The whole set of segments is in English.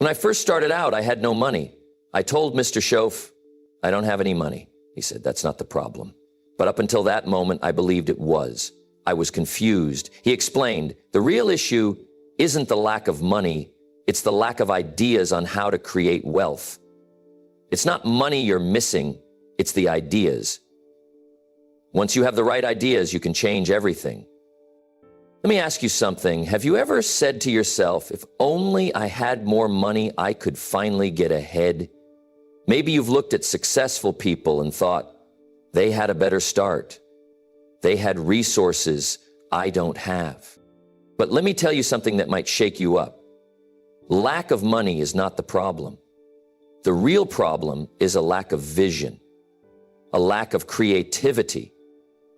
When I first started out, I had no money. I told Mr. Schoaf, I don't have any money. He said, that's not the problem. But up until that moment, I believed it was. I was confused. He explained, the real issue isn't the lack of money, it's the lack of ideas on how to create wealth. It's not money you're missing, it's the ideas. Once you have the right ideas, you can change everything. Let me ask you something. Have you ever said to yourself, if only I had more money, I could finally get ahead? Maybe you've looked at successful people and thought, they had a better start. They had resources I don't have. But let me tell you something that might shake you up. Lack of money is not the problem. The real problem is a lack of vision, a lack of creativity,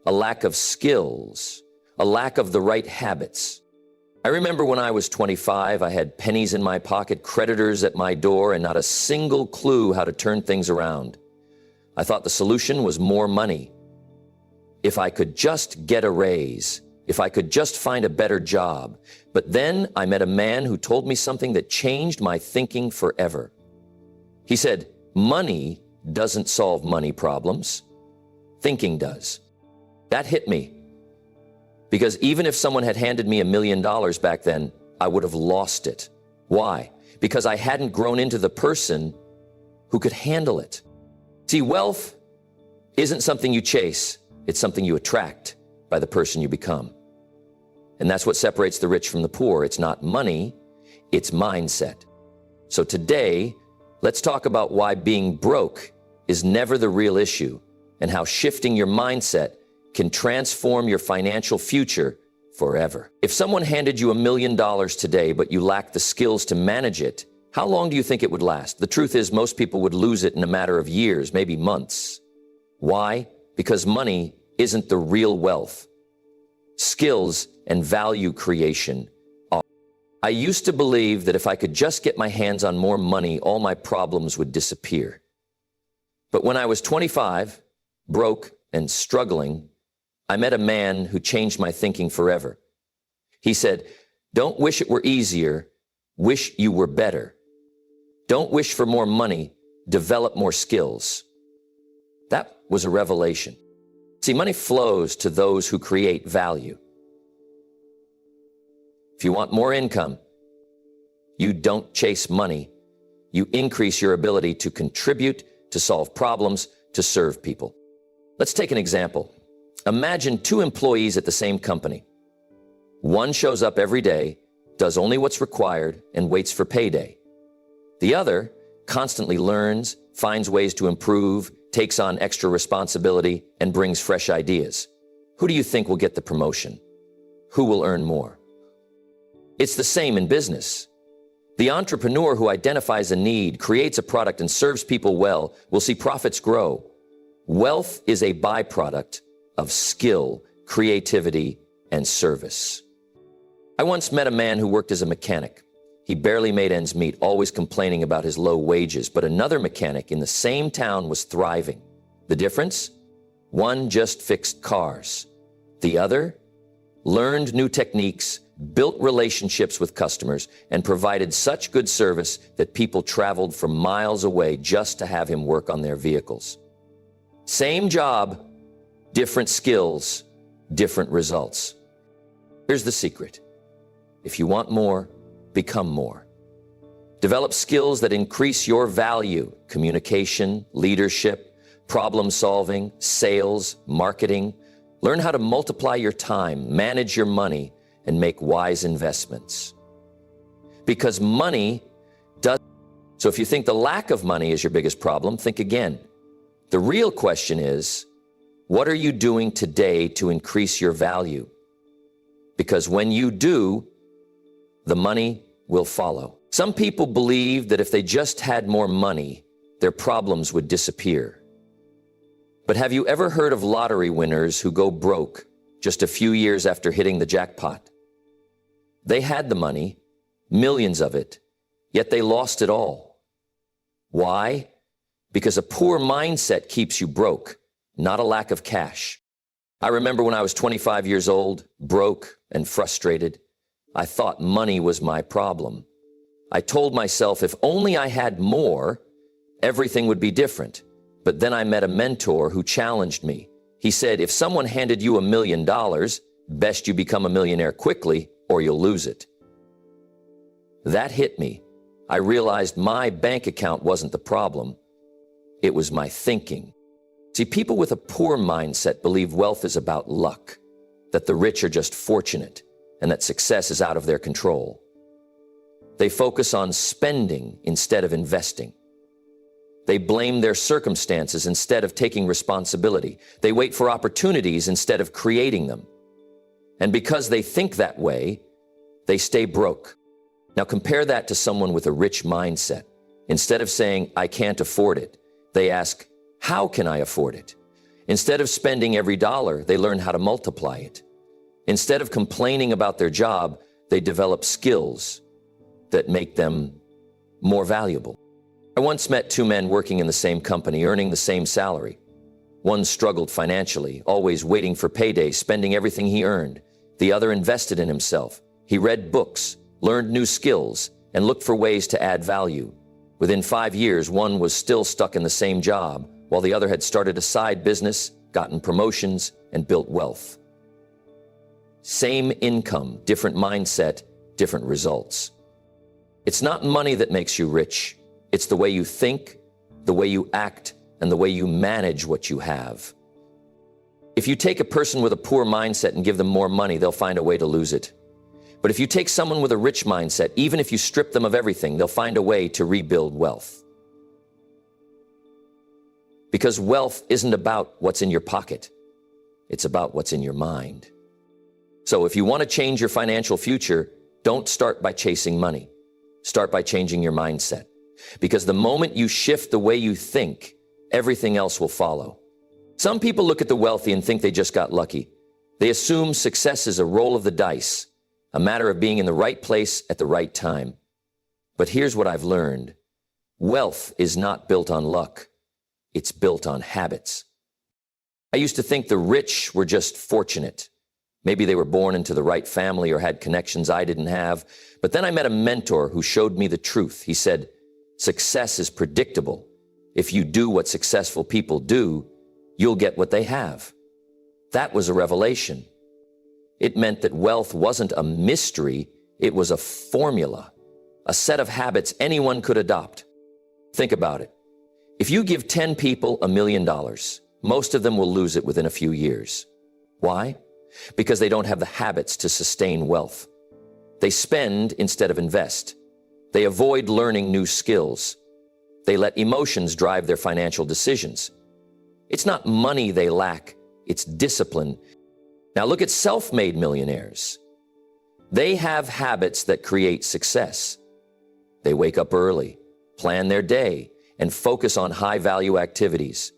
a lack of skills, a lack of the right habits. I remember when I was 25, I had pennies in my pocket, creditors at my door, and not a single clue how to turn things around. I thought the solution was more money. If I could just get a raise, if I could just find a better job. But then I met a man who told me something that changed my thinking forever. He said, money doesn't solve money problems. Thinking does. That hit me. Because even if someone had handed me $1 million back then, I would have lost it. Why? Because I hadn't grown into the person who could handle it. See, wealth isn't something you chase, it's something you attract by the person you become. And that's what separates the rich from the poor. It's not money, it's mindset. So today, let's talk about why being broke is never the real issue and how shifting your mindset can transform your financial future forever. If someone handed you $1 million today, but you lack the skills to manage it, how long do you think it would last? The truth is, most people would lose it in a matter of years, maybe months. Why? Because money isn't the real wealth. Skills and value creation are. I used to believe that if I could just get my hands on more money, all my problems would disappear. But when I was 25, broke and struggling, I met a man who changed my thinking forever. He said, don't wish it were easier, wish you were better. Don't wish for more money, develop more skills. That was a revelation. See, money flows to those who create value. If you want more income, you don't chase money. You increase your ability to contribute, to solve problems, to serve people. Let's take an example. Imagine 2 employees at the same company. One shows up every day, does only what's required, and waits for payday. The other constantly learns, finds ways to improve, takes on extra responsibility, and brings fresh ideas. Who do you think will get the promotion? Who will earn more? It's the same in business. The entrepreneur who identifies a need, creates a product, and serves people well will see profits grow. Wealth is a byproduct of skill, creativity, and service. I once met a man who worked as a mechanic. He barely made ends meet, always complaining about his low wages, but another mechanic in the same town was thriving. The difference? One just fixed cars. The other learned new techniques, built relationships with customers, and provided such good service that people traveled from miles away just to have him work on their vehicles. Same job, different skills, different results. Here's the secret. If you want more, become more. Develop skills that increase your value: communication, leadership, problem solving, sales, marketing. Learn how to multiply your time, manage your money, and make wise investments. Because money does. So if you think the lack of money is your biggest problem, think again. The real question is, what are you doing today to increase your value? Because when you do, the money will follow. Some people believe that if they just had more money, their problems would disappear. But have you ever heard of lottery winners who go broke just a few years after hitting the jackpot? They had the money, millions of it, yet they lost it all. Why? Because a poor mindset keeps you broke, not a lack of cash. I remember when I was 25 years old, broke and frustrated, I thought money was my problem. I told myself if only I had more, everything would be different. But then I met a mentor who challenged me. He said, if someone handed you $1 million, best you become a millionaire quickly or you'll lose it. That hit me. I realized my bank account wasn't the problem. It was my thinking. See, people with a poor mindset believe wealth is about luck, that the rich are just fortunate, and that success is out of their control. They focus on spending instead of investing. They blame their circumstances instead of taking responsibility. They wait for opportunities instead of creating them. And because they think that way, they stay broke. Now compare that to someone with a rich mindset. Instead of saying, I can't afford it, they ask, how can I afford it? Instead of spending every dollar, they learn how to multiply it. Instead of complaining about their job, they develop skills that make them more valuable. I once met two men working in the same company, earning the same salary. One struggled financially, always waiting for payday, spending everything he earned. The other invested in himself. He read books, learned new skills, and looked for ways to add value. Within 5 years, one was still stuck in the same job, while the other had started a side business, gotten promotions, and built wealth. Same income, different mindset, different results. It's not money that makes you rich. It's the way you think, the way you act, and the way you manage what you have. If you take a person with a poor mindset and give them more money, they'll find a way to lose it. But if you take someone with a rich mindset, even if you strip them of everything, they'll find a way to rebuild wealth. Because wealth isn't about what's in your pocket. It's about what's in your mind. So if you want to change your financial future, don't start by chasing money. Start by changing your mindset. Because the moment you shift the way you think, everything else will follow. Some people look at the wealthy and think they just got lucky. They assume success is a roll of the dice, a matter of being in the right place at the right time. But here's what I've learned. Wealth is not built on luck. It's built on habits. I used to think the rich were just fortunate. Maybe they were born into the right family or had connections I didn't have. But then I met a mentor who showed me the truth. He said, success is predictable. If you do what successful people do, you'll get what they have. That was a revelation. It meant that wealth wasn't a mystery, it was a formula, a set of habits anyone could adopt. Think about it. If you give 10 people $1 million, most of them will lose it within a few years. Why? Because they don't have the habits to sustain wealth. They spend instead of invest. They avoid learning new skills. They let emotions drive their financial decisions. It's not money they lack, it's discipline. Now look at self-made millionaires. They have habits that create success. They wake up early, plan their day, and focus on high-value activities.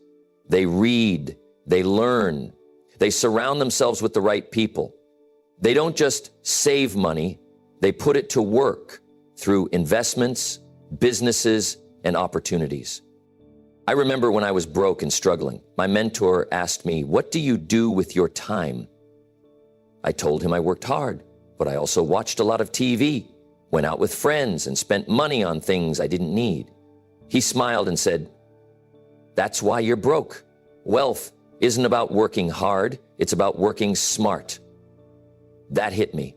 They read, they learn, they surround themselves with the right people. They don't just save money, they put it to work through investments, businesses, and opportunities. I remember when I was broke and struggling, my mentor asked me, "What do you do with your time?" I told him I worked hard, but I also watched a lot of TV, went out with friends, and spent money on things I didn't need. He smiled and said, "That's why you're broke. Wealth isn't about working hard, it's about working smart." That hit me.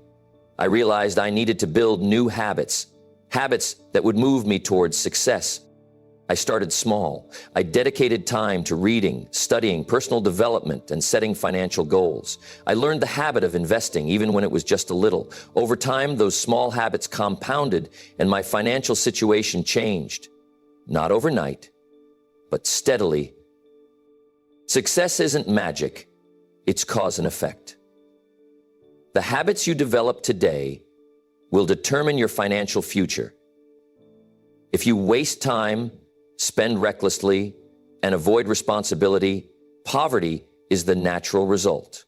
I realized I needed to build new habits, habits that would move me towards success. I started small. I dedicated time to reading, studying, personal development, and setting financial goals. I learned the habit of investing, even when it was just a little. Over time, those small habits compounded, and my financial situation changed. Not overnight, but steadily. Success isn't magic, it's cause and effect. The habits you develop today will determine your financial future. If you waste time, spend recklessly, and avoid responsibility, poverty is the natural result.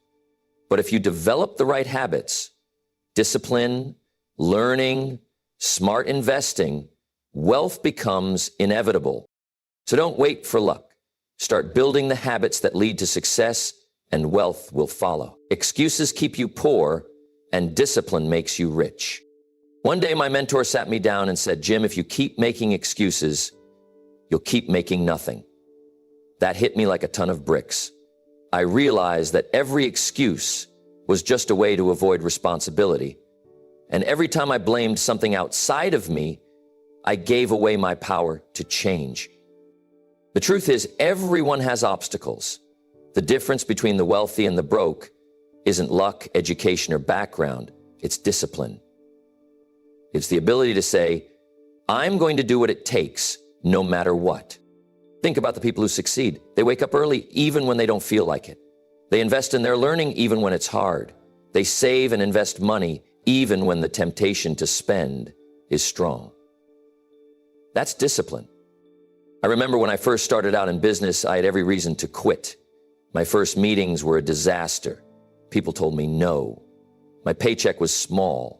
But if you develop the right habits, discipline, learning, smart investing, wealth becomes inevitable. So don't wait for luck. Start building the habits that lead to success, and wealth will follow. Excuses keep you poor, and discipline makes you rich. One day, my mentor sat me down and said, Jim, if you keep making excuses, you'll keep making nothing. That hit me like a ton of bricks. I realized that every excuse was just a way to avoid responsibility. And every time I blamed something outside of me, I gave away my power to change. The truth is, everyone has obstacles. The difference between the wealthy and the broke isn't luck, education, or background. It's discipline. It's the ability to say, I'm going to do what it takes, no matter what. Think about the people who succeed. They wake up early even when they don't feel like it. They invest in their learning even when it's hard. They save and invest money even when the temptation to spend is strong. That's discipline. I remember when I first started out in business, I had every reason to quit. My first meetings were a disaster. People told me no. My paycheck was small.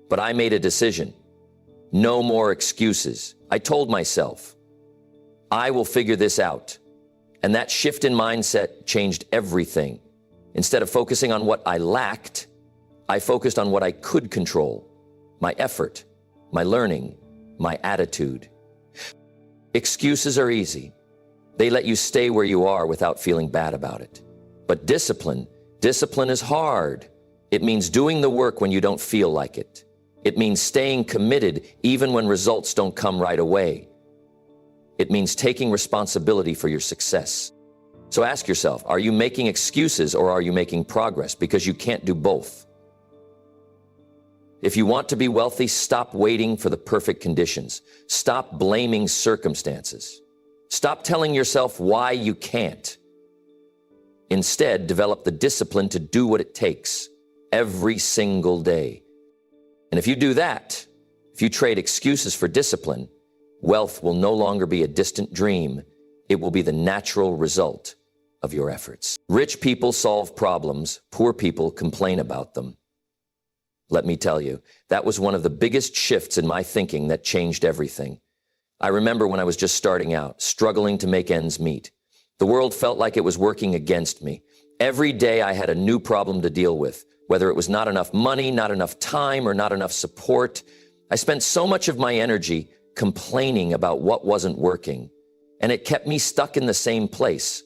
But I made a decision. No more excuses. I told myself, I will figure this out. And that shift in mindset changed everything. Instead of focusing on what I lacked, I focused on what I could control. My effort, my learning, my attitude. Excuses are easy. They let you stay where you are without feeling bad about it. But discipline is hard. It means doing the work when you don't feel like it. It means staying committed even when results don't come right away. It means taking responsibility for your success. So ask yourself, are you making excuses or are you making progress? Because you can't do both. If you want to be wealthy, stop waiting for the perfect conditions. Stop blaming circumstances. Stop telling yourself why you can't. Instead, develop the discipline to do what it takes every single day. And if you do that, if you trade excuses for discipline, wealth will no longer be a distant dream. It will be the natural result of your efforts. Rich people solve problems. Poor people complain about them. Let me tell you, that was one of the biggest shifts in my thinking that changed everything. I remember when I was just starting out, struggling to make ends meet. The world felt like it was working against me. Every day I had a new problem to deal with, whether it was not enough money, not enough time, or not enough support. I spent so much of my energy complaining about what wasn't working, and it kept me stuck in the same place.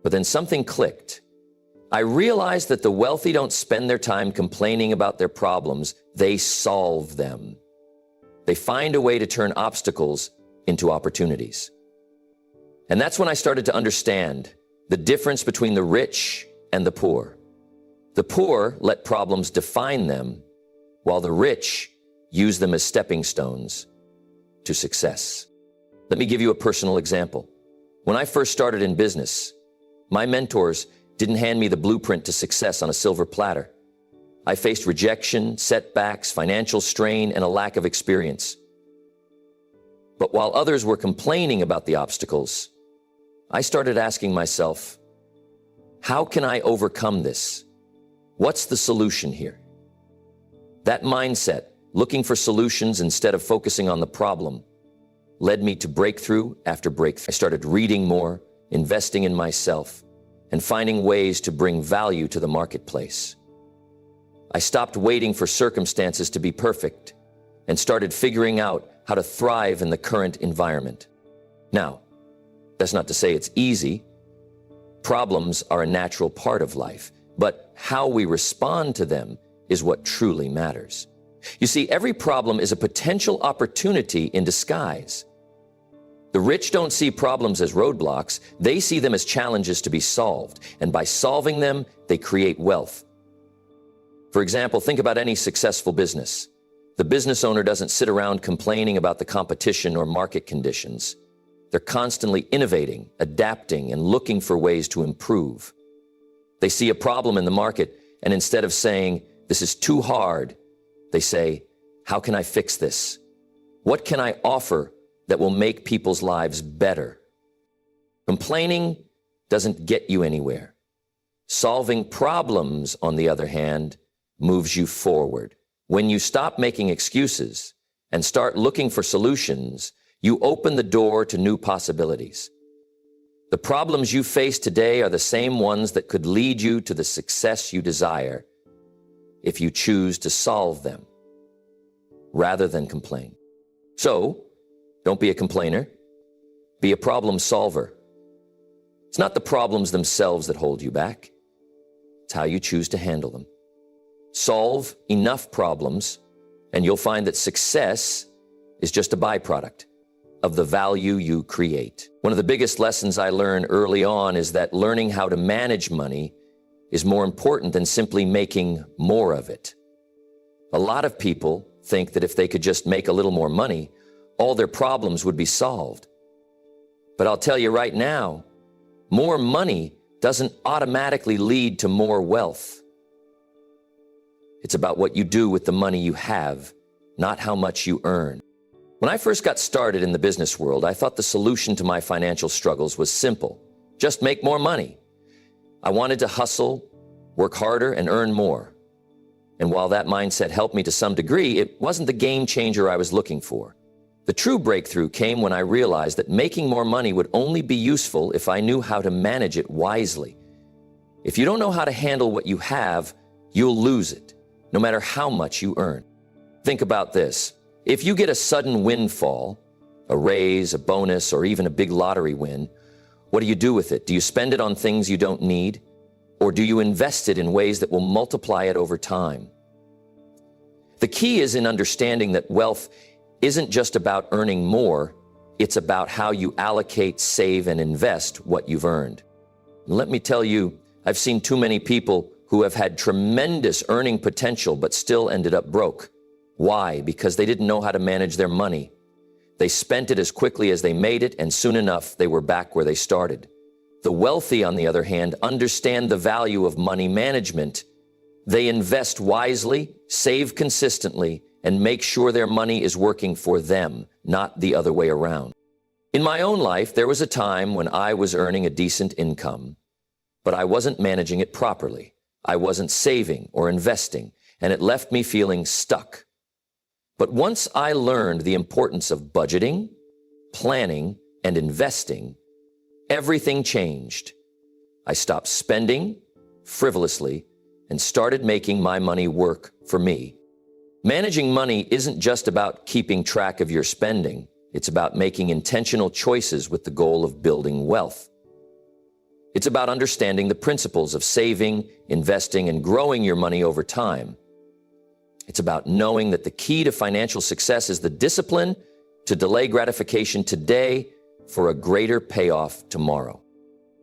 But then something clicked. I realized that the wealthy don't spend their time complaining about their problems, they solve them. They find a way to turn obstacles into opportunities. And that's when I started to understand the difference between the rich and the poor. The poor let problems define them, while the rich use them as stepping stones to success. Let me give you a personal example. When I first started in business, my mentors didn't hand me the blueprint to success on a silver platter. I faced rejection, setbacks, financial strain, and a lack of experience. But while others were complaining about the obstacles, I started asking myself, how can I overcome this? What's the solution here? That mindset, looking for solutions instead of focusing on the problem, led me to breakthrough after breakthrough. I started reading more, investing in myself, and finding ways to bring value to the marketplace. I stopped waiting for circumstances to be perfect and started figuring out how to thrive in the current environment. Now, that's not to say it's easy. Problems are a natural part of life, but how we respond to them is what truly matters. You see, every problem is a potential opportunity in disguise. The rich don't see problems as roadblocks, they see them as challenges to be solved, and by solving them, they create wealth. For example, think about any successful business. The business owner doesn't sit around complaining about the competition or market conditions. They're constantly innovating, adapting, and looking for ways to improve. They see a problem in the market, and instead of saying, "This is too hard," they say, "How can I fix this? What can I offer that will make people's lives better?" Complaining doesn't get you anywhere. Solving problems, on the other hand, moves you forward. When you stop making excuses and start looking for solutions, you open the door to new possibilities. The problems you face today are the same ones that could lead you to the success you desire if you choose to solve them. rather than complain. So, don't be a complainer. Be a problem solver. It's not the problems themselves that hold you back. It's how you choose to handle them. Solve enough problems, and you'll find that success is just a byproduct of the value you create. One of the biggest lessons I learned early on is that learning how to manage money is more important than simply making more of it. A lot of people think that if they could just make a little more money, all their problems would be solved. But I'll tell you right now, more money doesn't automatically lead to more wealth. It's about what you do with the money you have, not how much you earn. When I first got started in the business world, I thought the solution to my financial struggles was simple. Just make more money. I wanted to hustle, work harder, and earn more. And while that mindset helped me to some degree, it wasn't the game changer I was looking for. The true breakthrough came when I realized that making more money would only be useful if I knew how to manage it wisely. If you don't know how to handle what you have, you'll lose it, no matter how much you earn. Think about this. If you get a sudden windfall, a raise, a bonus, or even a big lottery win, what do you do with it? Do you spend it on things you don't need? Or do you invest it in ways that will multiply it over time? The key is in understanding that wealth isn't just about earning more, it's about how you allocate, save, and invest what you've earned. And let me tell you, I've seen too many people who have had tremendous earning potential but still ended up broke. Why? Because they didn't know how to manage their money. They spent it as quickly as they made it, and soon enough, they were back where they started. The wealthy, on the other hand, understand the value of money management. They invest wisely, save consistently, and make sure their money is working for them, not the other way around. In my own life, there was a time when I was earning a decent income, but I wasn't managing it properly. I wasn't saving or investing, and it left me feeling stuck. But once I learned the importance of budgeting, planning, and investing, everything changed. I stopped spending frivolously and started making my money work for me. Managing money isn't just about keeping track of your spending. It's about making intentional choices with the goal of building wealth. It's about understanding the principles of saving, investing, and growing your money over time. It's about knowing that the key to financial success is the discipline to delay gratification today for a greater payoff tomorrow.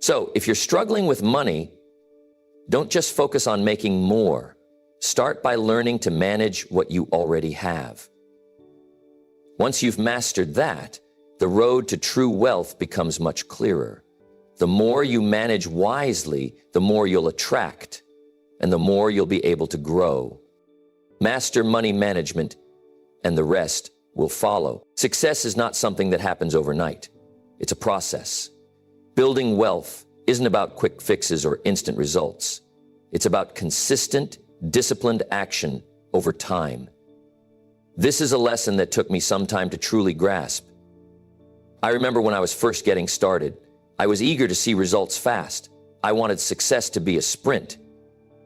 So, if you're struggling with money, don't just focus on making more. Start by learning to manage what you already have. Once you've mastered that, the road to true wealth becomes much clearer. The more you manage wisely, the more you'll attract, and the more you'll be able to grow. Master money management, and the rest will follow. Success is not something that happens overnight. It's a process. Building wealth isn't about quick fixes or instant results. It's about consistent, disciplined action over time. This is a lesson that took me some time to truly grasp. I remember when I was first getting started, I was eager to see results fast. I wanted success to be a sprint.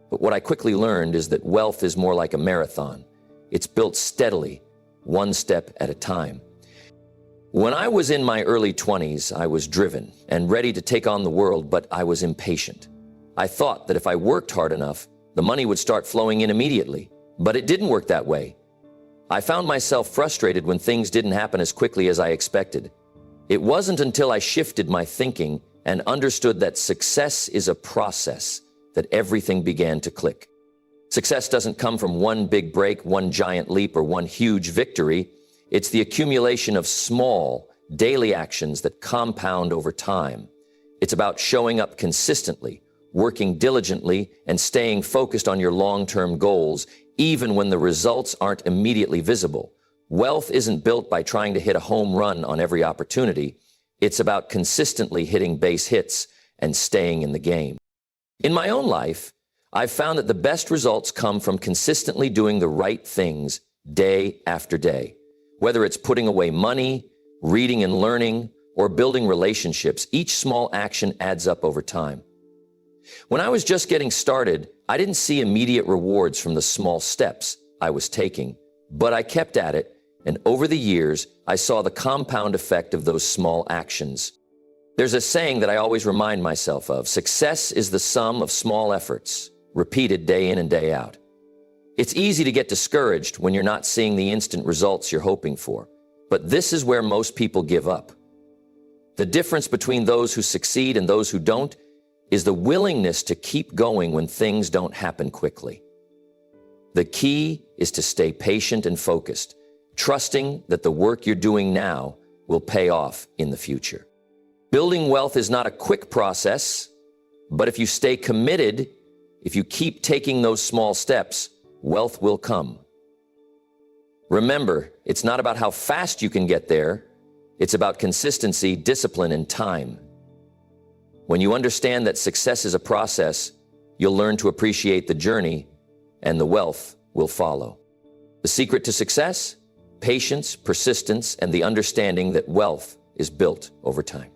But what I quickly learned is that wealth is more like a marathon. It's built steadily, one step at a time. When I was in my early 20s, I was driven and ready to take on the world, but I was impatient. I thought that if I worked hard enough, the money would start flowing in immediately. But it didn't work that way. I found myself frustrated when things didn't happen as quickly as I expected. It wasn't until I shifted my thinking and understood that success is a process that everything began to click. Success doesn't come from one big break, one giant leap, or one huge victory. It's the accumulation of small, daily actions that compound over time. It's about showing up consistently, working diligently, and staying focused on your long-term goals, even when the results aren't immediately visible. Wealth isn't built by trying to hit a home run on every opportunity. It's about consistently hitting base hits and staying in the game. In my own life, I've found that the best results come from consistently doing the right things day after day. Whether it's putting away money, reading and learning, or building relationships, each small action adds up over time. When I was just getting started, I didn't see immediate rewards from the small steps I was taking, But I kept at it, and over the years, I saw the compound effect of those small actions. There's a saying that I always remind myself of: success is the sum of small efforts, repeated day in and day out. It's easy to get discouraged when you're not seeing the instant results you're hoping for, but this is where most people give up. The difference between those who succeed and those who don't is the willingness to keep going when things don't happen quickly. The key is to stay patient and focused, trusting that the work you're doing now will pay off in the future. Building wealth is not a quick process, but if you stay committed, if you keep taking those small steps, wealth will come. Remember, it's not about how fast you can get there. It's about consistency, discipline, and time. When you understand that success is a process, you'll learn to appreciate the journey, and the wealth will follow. The secret to success? Patience, persistence, and the understanding that wealth is built over time.